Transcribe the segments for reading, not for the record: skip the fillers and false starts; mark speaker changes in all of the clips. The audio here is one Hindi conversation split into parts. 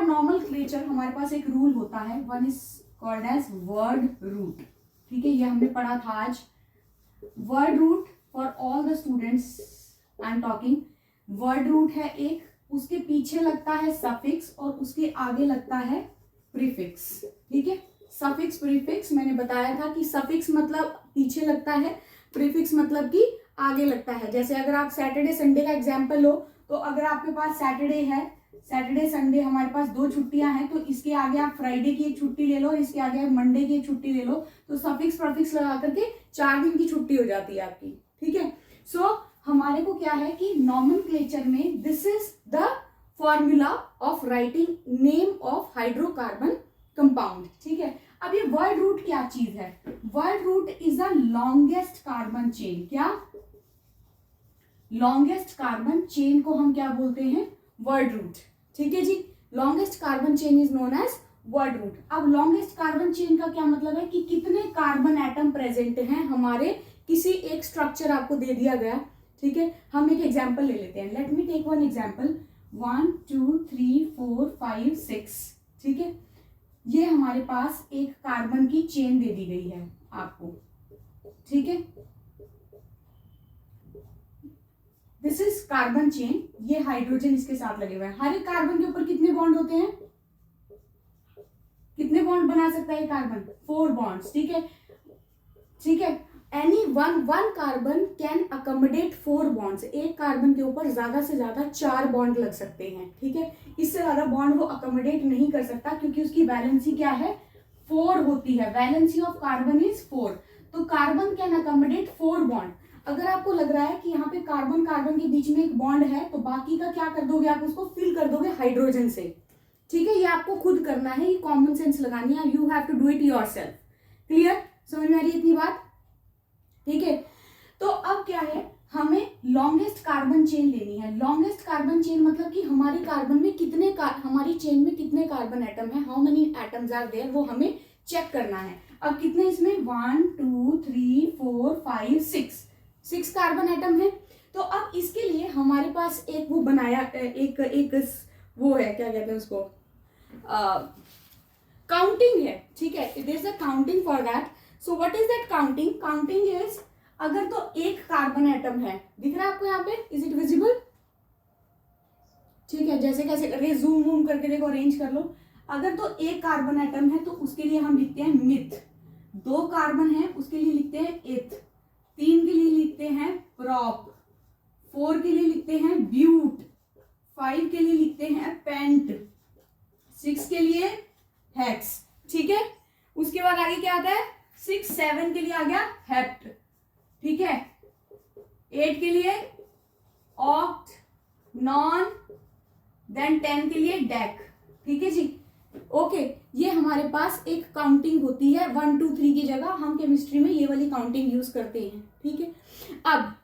Speaker 1: नॉमेनक्लेचर हमारे पास एक रूल होता है, one is called as word root. ठीक है, ये हमने पढ़ा था आज। Word root for all the students I am talking. Word root है एक, उसके पीछे लगता है सफिक्स और उसके आगे लगता है प्रीफिक्स। ठीक है, सफिक्स प्रीफिक्स मैंने बताया था कि सफिक्स मतलब पीछे लगता है, प्रीफिक्स मतलब कि आगे लगता है। जैसे अगर आप सैटरडे संडे का एग्जाम्पल लो, तो अगर आपके पास सैटरडे है, सैटरडे संडे हमारे पास 2 छुट्टियां हैं, तो इसके आगे आप फ्राइडे की एक छुट्टी ले लो और इसके आगे आप मंडे की एक छुट्टी ले लो, तो सफिक्स प्रीफिक्स लगा करके 4 दिन की छुट्टी हो जाती है आपकी। ठीक है, सो हमारे को क्या है कि नॉमेनक्लेचर में this is the formula of writing name of hydrocarbon compound. ठीक है, अब ये वर्ड रूट क्या चीज है? Word root is the longest carbon chain. क्या? लॉन्गेस्ट कार्बन चेन को हम क्या बोलते हैं? Word root. ठीक है जी, longest carbon chain is known as word root. अब लॉन्गेस्ट कार्बन चेन का क्या मतलब है कि कितने कार्बन एटम प्रेजेंट हैं हमारे किसी एक स्ट्रक्चर आपको दे दिया गया। ठीक है, हम एक एग्जांपल ले लेते हैं। Let me take one example, 1 2 3 4 5 6। ठीक है, ये हमारे पास एक कार्बन की चेन दे दी गई है आपको। ठीक है, दिस इज कार्बन चेन, ये हाइड्रोजन इसके साथ लगे हुए हैं। हर एक कार्बन के ऊपर कितने बॉन्ड होते हैं? कितने बॉन्ड बना सकता है कार्बन? 4 बॉन्ड्स। ठीक है, ठीक है, any one carbon can accommodate 4 bonds. एक कार्बन के ऊपर ज्यादा से ज्यादा 4 बॉन्ड लग सकते हैं। ठीक है, इससे ज्यादा बॉन्ड वो अकोमोडेट नहीं कर सकता क्योंकि उसकी वैलेंसी क्या है? 4 होती है। Valency of carbon is 4। तो कार्बन कैन अकोमोडेट 4 बॉन्ड। अगर आपको लग रहा है कि यहाँ पे कार्बन कार्बन के बीच में एक बॉन्ड है, तो बाकी का क्या कर दोगे आप? उसको फिल कर दोगे हाइड्रोजन से। ठीक है, ये आपको खुद करना है, ये कॉमन सेंस लगानी है। You have to do it yourself. Clear? समझ में आ रही है इतनी बात? ठीक है, तो अब क्या है, हमें लॉन्गेस्ट कार्बन चेन लेनी है। लॉन्गेस्ट कार्बन चेन मतलब कि हमारी कार्बन में कितने हमारी चेन में कितने कार्बन एटम है, how many atoms are there, वो हमें चेक करना है। अब कितने इसमें? 1 2 3 4 5 6 कार्बन एटम है। तो अब इसके लिए हमारे पास एक वो बनाया, एक वो है, क्या कहते हैं उसको, काउंटिंग है। ठीक है, it is a counting for that. So what is that counting? Counting is, अगर तो एक कार्बन एटम है, दिख रहा है आपको यहाँ पे? Is it visible? ठीक है, जैसे कैसे करके जूम वूम करके देखो, अरेंज कर लो। अगर तो एक कार्बन एटम है तो उसके लिए हम लिखते हैं मिथ। 2 कार्बन है उसके लिए लिखते हैं इथ। 3 के लिए लिखते हैं प्रॉप। 4 के लिए लिखते हैं ब्यूट। 5 के लिए लिखते हैं पेंट। 6 के लिए हेक्स। ठीक है, उसके बाद आगे क्या आता है? 6 7 के लिए आ गया हेप्ट। ठीक है, 8 के लिए ऑक्ट, नॉन, देन 10 के लिए डेक। ठीक है जी, ओके, ये हमारे पास एक काउंटिंग होती है। 1 2 3 की जगह हम केमिस्ट्री में ये वाली काउंटिंग यूज करते हैं। ठीक है, अब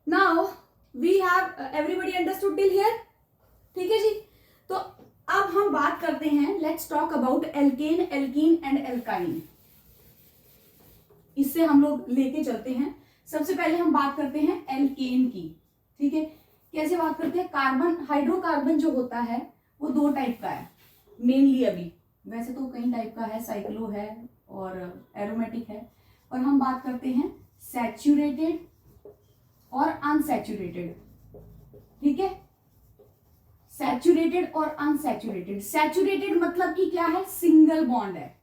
Speaker 1: now we have everybody understood till here? ठीक है जी, तो अब हम बात करते हैं, let's talk about alkane, alkene and alkyne. इससे हम लोग लेके चलते हैं। सबसे पहले हम बात करते हैं एल्केन की। ठीक है, कैसे बात करते हैं? कार्बन, हाइड्रोकार्बन जो होता है वो 2 टाइप का है मेनली अभी। वैसे तो कई टाइप का है, साइक्लो है और एरोमेटिक है, और हम बात करते हैं सैचुरेटेड और अनसैचुरेटेड। ठीक है, सैचुरेटेड और अनसैचुरेटेड। सैचुरेटेड मतलब कि क्या है? सिंगल बॉन्ड है,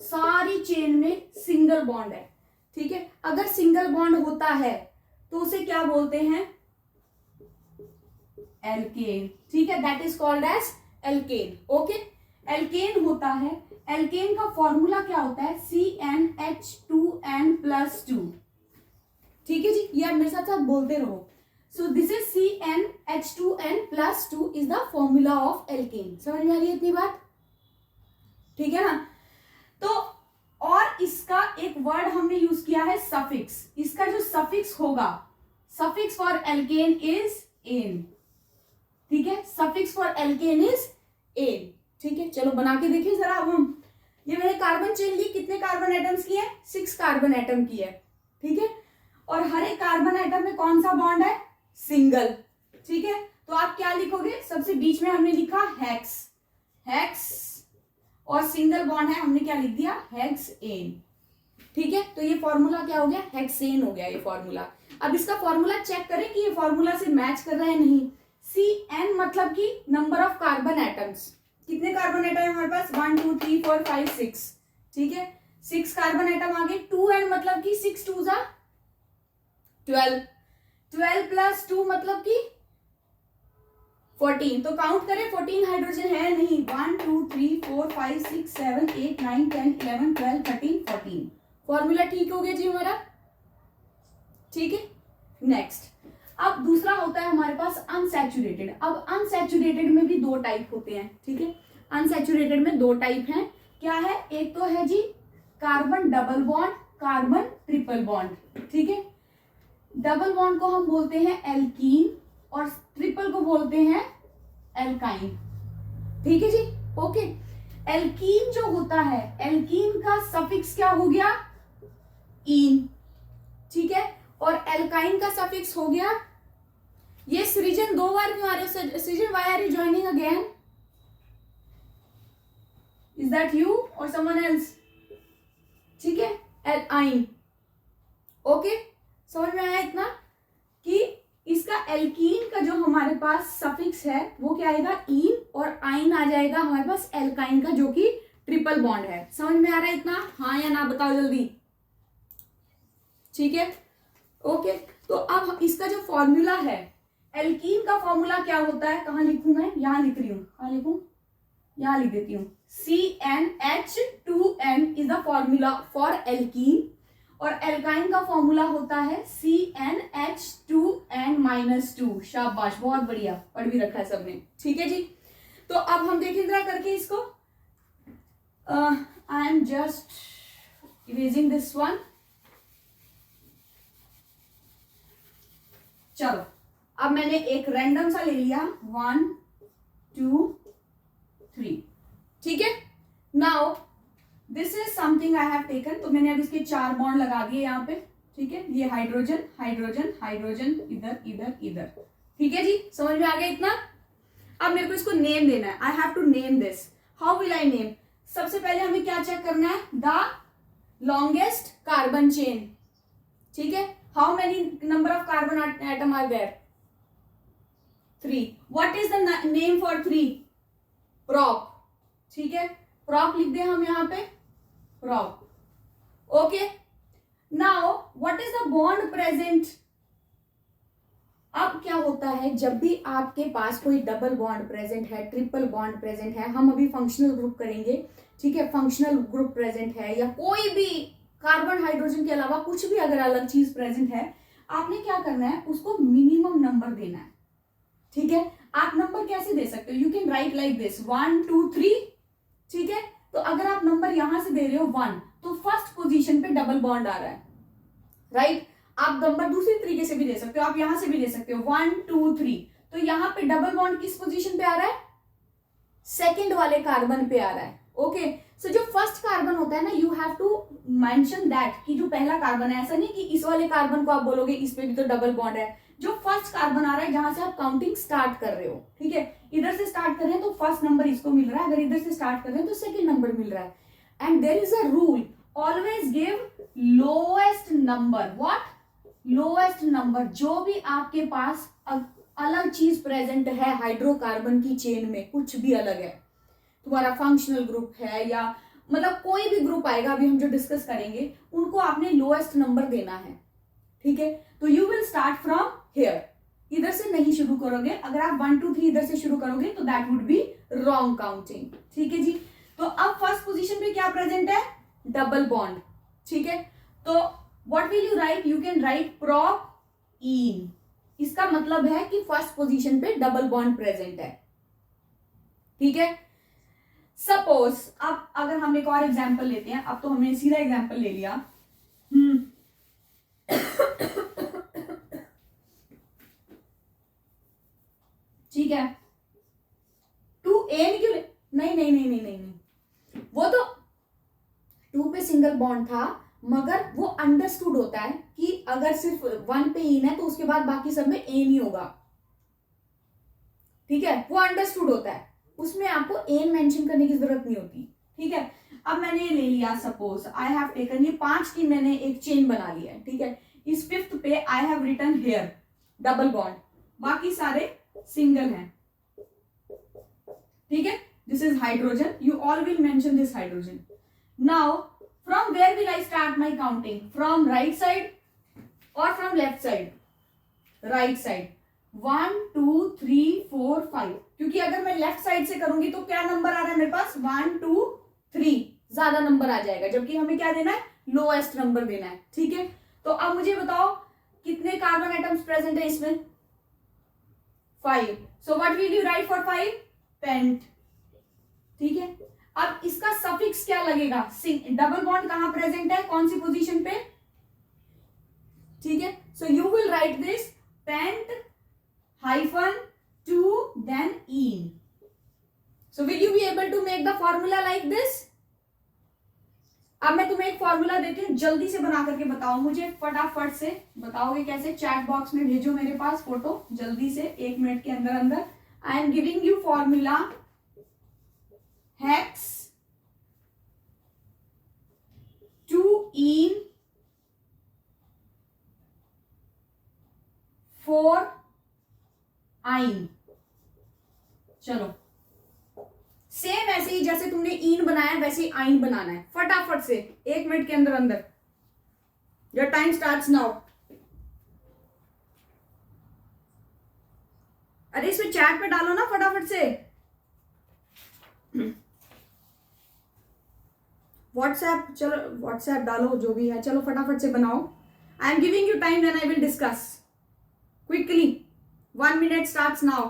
Speaker 1: सारी चेन में सिंगल बॉन्ड है। ठीक है, अगर सिंगल बॉन्ड होता है तो उसे क्या बोलते हैं? एल्केन। ठीक है, that is called as alkane. Okay, alkane होता है, एल्केन का फॉर्मूला क्या होता है? CnH2n+2। ठीक है जी, ये आप मेरे साथ साथ बोलते रहो। So this is CnH2n+2 is the formula of alkene. समझ में आ रही है इतनी बात? ठीक है ना? तो और इसका एक वर्ड हमने यूज किया है सफिक्स। इसका जो सफिक्स होगा, suffix for alkane is ane. ठीक है, suffix for alkane is ane. ठीक है, चलो बना के देखिए जरा। अब हम, ये मैंने कार्बन चेन ली, कितने कार्बन एटम्स की है? 6 कार्बन एटम की है। ठीक है, और हर एक कार्बन एटम में कौन सा बॉन्ड है? सिंगल। ठीक है, तो आप क्या लिखोगे, सबसे बीच में हमने लिखा हेक्स, हेक्स, और सिंगल बॉन्ड है, हमने क्या लिख दिया, हेक्सेन। ठीक है, तो ये फॉर्मूला क्या हो गया, हेक्सेन हो गया ये फॉर्मूला। अब इसका फॉर्मूला चेक करें कि ये फॉर्मूला से मैच कर रहा है नहीं। CN मतलब कि नंबर ऑफ कार्बन एटम्स, कितने कार्बन एटम है हमारे पास, 1 2 3 4 5 6, ठीक है, 6 कार्बन एटम आ गए। 2N मतलब कि 6 2 जा 12, 12 प्लस 2 मतलब कि 14, तो काउंट करें 14 हाइड्रोजन है नहीं, 1 2 3 4 5 6 7 8 9 10 11 12 13 14, फॉर्मूला ठीक हो गया जी हमारा। ठीक है, नेक्स्ट, अब दूसरा होता है हमारे पास अनसैचुरेटेड। अब अनसैचुरेटेड में भी दो टाइप होते हैं, ठीक है, अनसैचुरेटेड में दो टाइप हैं, क्या है, एक तो है जी carbon double bond, carbon triple bond. ठीक है, डबल बॉन्ड को हम बोलते हैं एल्कीन और ट्रिपल को बोलते हैं एल्काइन। ठीक है जी, ओके। एल्कीन जो होता है, एल्कीन का सफिक्स क्या हो गया, ईन, ठीक है, और एल्काइन का सफिक्स हो गया, ये सृजन दो बार क्यों आ रहे हो, Srijan why are you joining again, is that you or someone else, ठीक है, एलाइन, ओके, समझ में आया इतना कि इसका एल्कीन का जो हमारे पास सफिक्स है वो क्या आएगा, ईन, और आइन आ जाएगा हमारे पास एल्काइन का जो कि ट्रिपल बॉन्ड है। समझ में आ रहा है इतना, हाँ या ना बताओ जल्दी। ठीक है, ओके, तो अब इसका जो फॉर्मूला है, एल्कीन का फॉर्मूला क्या होता है, कहाँ लिखूं मैं, यहां लिख रही हूं, कहाँ लिखूं, यहां लिख देती हूं, CnH2n is the formula for alkene, और एल्काइन का फॉर्मूला होता है CnH2n-2। शाबाश, बहुत बढ़िया, पढ़ भी रखा है सबने। ठीक है जी, तो अब हम देखें जरा करके इसको, I am just erasing this one. चलो, अब मैंने एक रैंडम सा ले लिया, 1 2 3, ठीक है, now this is something I have taken, तो मैंने अब इसके 4 बॉन्ड लगा दिए यहाँ पे। ठीक है, ये हाइड्रोजन हाइड्रोजन हाइड्रोजन, इधर इधर इधर। ठीक है जी, समझ में आ गया इतना। अब मेरे को इसको नेम देना है, I have to name this, how will I name, सबसे पहले हमें क्या चेक करना है, द लॉन्गेस्ट कार्बन चेन। ठीक है, how many number of carbon atom are there, 3, what is the name for 3, prop. ठीक है, प्रॉप लिख दे हम यहाँ पे, prop, okay. Now what is the bond present, अब क्या होता है, जब भी आपके पास कोई डबल बॉन्ड प्रेजेंट है, ट्रिपल बॉन्ड प्रेजेंट है, हम अभी फंक्शनल ग्रुप करेंगे, ठीक है, फंक्शनल ग्रुप प्रेजेंट है, या कोई भी कार्बन हाइड्रोजन के अलावा कुछ भी अगर अलग चीज प्रेजेंट है, आपने क्या करना है, उसको मिनिमम नंबर देना है। ठीक है, आप नंबर कैसे दे सकते हो, you can right like this 1 2 3, ठीक है, तो अगर आप नंबर यहां से दे रहे हो 1, तो फर्स्ट पोजीशन पे डबल बॉन्ड आ रहा है, राइट। आप नंबर दूसरी तरीके से भी दे सकते हो, आप यहां से भी दे सकते हो 1 2 3, तो यहां पे डबल बॉन्ड किस पोजीशन पे आ रहा है, सेकंड वाले कार्बन पे आ रहा है। ओके, सो जो फर्स्ट कार्बन होता है ना, you have to mention that कि जो पहला कार्बन है, ऐसा नहीं कि इस वाले कार्बन को आप बोलोगे इस पे भी तो डबल बॉन्ड है, जो फर्स्ट कार्बन आ रहा है जहां से आप काउंटिंग स्टार्ट कर रहे हो। ठीक है, इधर से स्टार्ट कर रहे हैं तो फर्स्ट नंबर इसको मिल रहा है, अगर इधर से स्टार्ट कर रहे हैं तो सेकंड नंबर मिल रहा है। And there is a rule, always give lowest number, what, lowest number, जो भी आपके पास अलग चीज प्रेजेंट है हाइड्रोकार्बन की चेन में, कुछ भी अलग है, तुम्हारा फंक्शनल ग्रुप है या मतलब कोई भी ग्रुप आएगा अभी हम जो डिस्कस करेंगे, उनको आपने लोएस्ट नंबर देना है। ठीक है, तो you will start from here, इधर से नहीं शुरू करोगे, अगर आप 1 2 3 इधर से शुरू करोगे तो that would be wrong counting. ठीक है जी, तो अब फर्स्ट पोजीशन पे क्या प्रेजेंट है, डबल बॉन्ड। ठीक है, तो what will you write, you can write propene, इसका मतलब है कि फर्स्ट पोजीशन पे डबल बॉन्ड प्रेजेंट है। ठीक है, सपोज अब अगर हम एक और एग्जांपल लेते हैं, अब तो हमने सीधा एग्जांपल ले लिया, ठीक है, 2N क्यों, नहीं नहीं नहीं नहीं नहीं नहीं, वो तो 2 पे सिंगल बॉन्ड था, मगर वो अंडरस्टूड होता है कि अगर सिर्फ 1 पे इन है तो उसके बाद बाकी सब में एन ही होगा। ठीक है, वो अंडरस्टूड होता है, उसमें आपको एन मेंशन करने की जरूरत नहीं होती। ठीक है, अब मैंने ये ले लिया, सपोज आई हैव टेकन, ये 5 की मैंने एक चेन बना लिया है। ठीक है, इस 5th पे I have written here double bond, बाकी सारे सिंगल हैं। ठीक है, this is hydrogen, you all will mention this hydrogen. Now from where will I start my counting, from right side और from left side? Right side. 1 2 3 4 5, क्योंकि अगर मैं लेफ्ट साइड से करूंगी तो क्या नंबर आ रहा है मेरे पास? 1 2 3, ज्यादा नंबर आ जाएगा, जबकि हमें क्या देना है? लोएस्ट नंबर देना है। ठीक है, तो अब मुझे बताओ कितने कार्बन एटम्स प्रेजेंट है इसमें? 5। So what will you write for 5? Pent. ठीक है, अब इसका सफिक्स क्या लगेगा? डबल बॉन्ड कहां प्रेजेंट है, कौन सी पोजीशन पे? ठीक है, so you will write this pent hyphen 2 then ene. So will you be able to make the formula like this? अब मैं तुम्हें एक फॉर्मूला देती हूँ, जल्दी से बना करके बताओ मुझे, फटाफट से बताओगे कैसे? चैट बॉक्स में भेजो मेरे पास फोटो जल्दी से, 1 मिनट के अंदर अंदर। आई am giving you formula hex 2 ene 4 आइन। चलो, सेम ऐसे ही जैसे तुमने इन बनाया वैसे ही आइन बनाना है, फटाफट से 1 मिनट के अंदर अंदर। Your time starts now. अरे इसमें चैट पे डालो ना फटाफट से, व्हाट्सएप, चलो व्हाट्सएप डालो, जो भी है, चलो फटाफट से बनाओ। I am giving you time, then I will discuss quickly. 1 minute starts now.